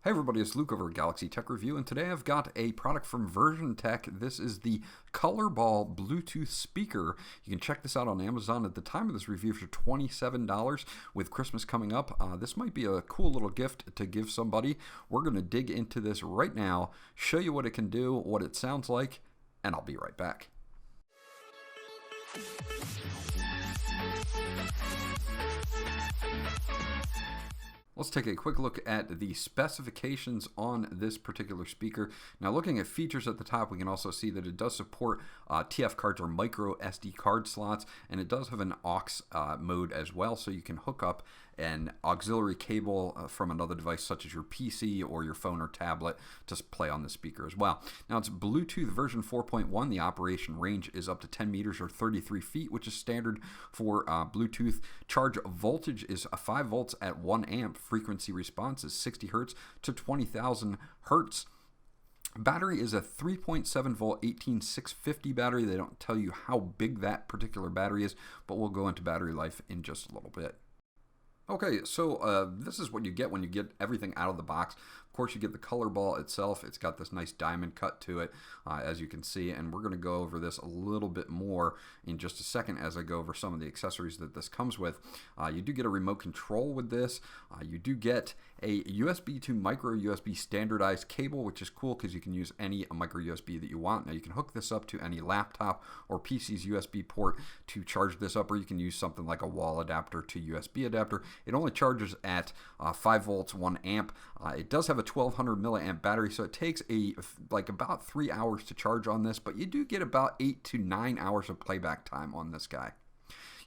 Hey everybody, it's Luke over at Galaxy Tech Review, and today I've got a product from VersionTECH. This is the ColorBall Bluetooth speaker. You can check this out on Amazon at the time of this review for $27 with Christmas coming up. This might be a cool little gift to give somebody. We're going to dig into this right now, show you what it can do, what it sounds like, and I'll be right back. Let's take a quick look at the specifications on this particular speaker. Now, looking at features at the top, we can also see that it does support TF cards or micro SD card slots, and it does have an aux mode as well, so you can hook up an auxiliary cable from another device such as your PC or your phone or tablet to play on the speaker as well. Now, it's Bluetooth version 4.1. The operation range is up to 10 meters or 33 feet, which is standard for Bluetooth. Charge voltage is 5 volts at 1 amp. Frequency response is 60 hertz to 20,000 hertz. Battery is a 3.7 volt 18650 battery. They don't tell you how big that particular battery is, but we'll go into battery life in just a little bit. Okay, so this is what you get when you get everything out of the box. Of course, you get the ColorBall itself. It's got this nice diamond cut to it, as you can see, and we're going to go over this a little bit more in just a second as I go over some of the accessories that this comes with. You do get a remote control with this. You do get a USB to micro USB standardized cable, which is cool because you can use any micro USB that you want. Now, you can hook this up to any laptop or PC's USB port to charge this up, or you can use something like a wall adapter to USB adapter. It only charges at 5 volts, 1 amp. It does have a 1200 milliamp battery, so it takes about 3 hours to charge on this, but you do get about 8 to 9 hours of playback time on this guy.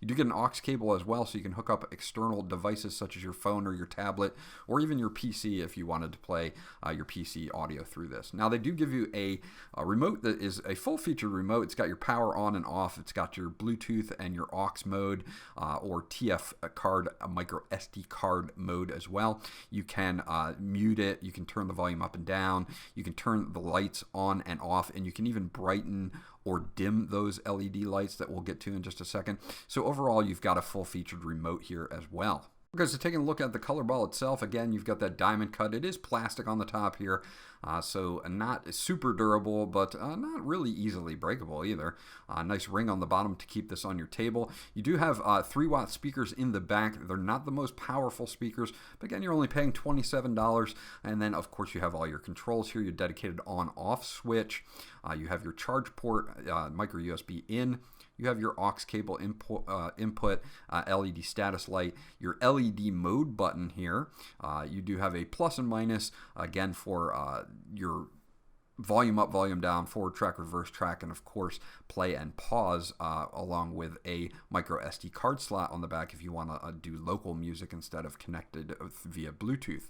You do get an aux cable as well, so you can hook up external devices such as your phone or your tablet, or even your PC if you wanted to play your PC audio through this. Now, they do give you a remote that is a full-featured remote. It's got your power on and off. It's got your Bluetooth and your aux mode or TF card, micro SD card mode as well. You can mute it. You can turn the volume up and down. You can turn the lights on and off, and you can even brighten or dim those LED lights that we'll get to in just a second. So overall, you've got a full-featured remote here as well. Okay, so taking a look at the ColorBall itself, again, you've got that diamond cut. It is plastic on the top here, so not super durable, but not really easily breakable either. Nice ring on the bottom to keep this on your table. You do have 3-watt speakers in the back. They're not the most powerful speakers, but again, you're only paying $27. And then, of course, you have all your controls here, your dedicated on-off switch. You have your charge port, micro USB in. You have your aux cable input, LED status light, your LED mode button here. You do have a plus and minus, again, for your volume up, volume down, forward track, reverse track, and of course play and pause, along with a micro SD card slot on the back if you want to do local music instead of connected via Bluetooth.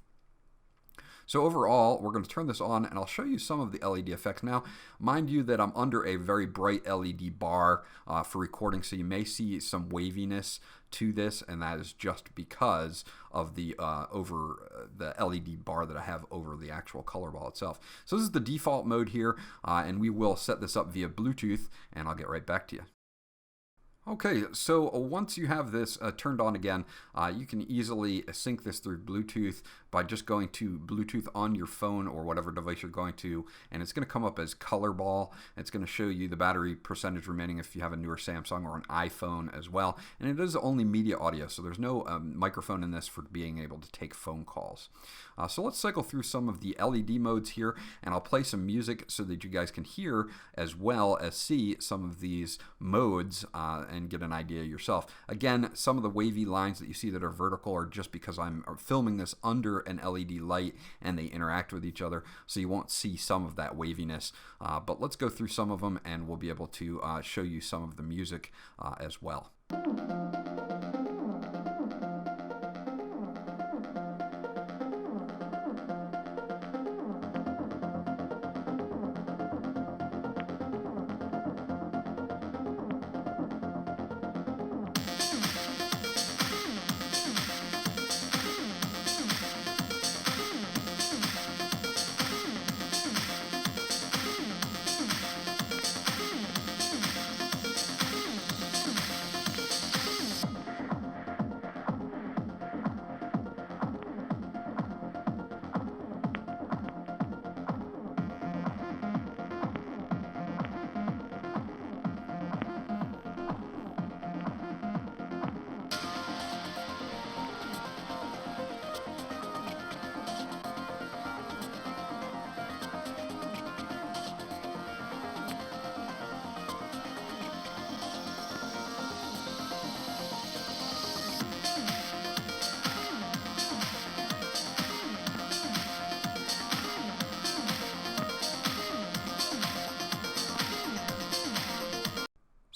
So overall, we're going to turn this on, and I'll show you some of the LED effects. Now, mind you that I'm under a very bright LED bar for recording, so you may see some waviness to this, and that is just because of the the LED bar that I have over the actual ColorBall itself. So this is the default mode here, and we will set this up via Bluetooth, and I'll get right back to you. Okay, so once you have this turned on again, you can easily sync this through Bluetooth by just going to Bluetooth on your phone or whatever device you're going to, and it's going to come up as ColorBall. It's going to show you the battery percentage remaining if you have a newer Samsung or an iPhone as well, and it is only media audio, so there's no microphone in this for being able to take phone calls. So let's cycle through some of the LED modes here, and I'll play some music so that you guys can hear as well as see some of these modes and get an idea yourself. Again, some of the wavy lines that you see that are vertical are just because I'm filming this under an LED light and they interact with each other, so you won't see some of that waviness. But let's go through some of them and we'll be able to show you some of the music as well.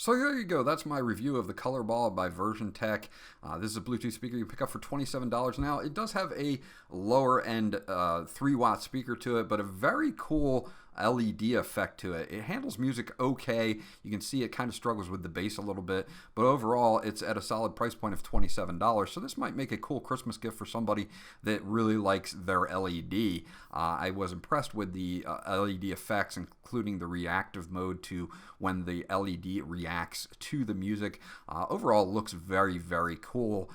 So there you go. That's my review of the ColorBall by VersionTECH. This is a Bluetooth speaker you pick up for $27. Now, it does have a lower end 3-watt speaker to it, but a very cool LED effect to it. It handles music okay. You can see it kind of struggles with the bass a little bit, but overall it's at a solid price point of $27. So this might make a cool Christmas gift for somebody that really likes their LED. I was impressed with the LED effects, including the reactive mode to when the LED reacts to the music. Overall, it looks very, very cool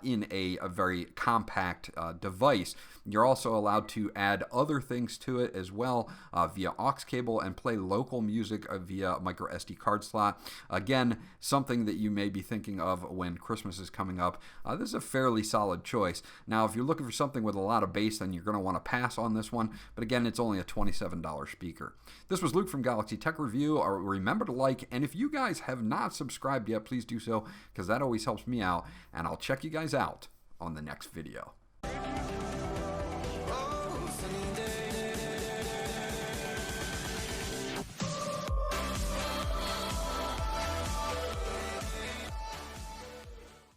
in a very compact device. You're also allowed to add other things to it as well via aux cable and play local music via micro SD card slot. Again, something that you may be thinking of when Christmas is coming up. This is a fairly solid choice. Now, if you're looking for something with a lot of bass, then you're going to want to pass on this one. But again, it's only a $27 speaker. This was Luke from Galaxy Tech Review. Remember to like, and if you guys have not subscribed yet, please do so, because that always helps me out. And I'll check you guys out on the next video. Oh, sunny day.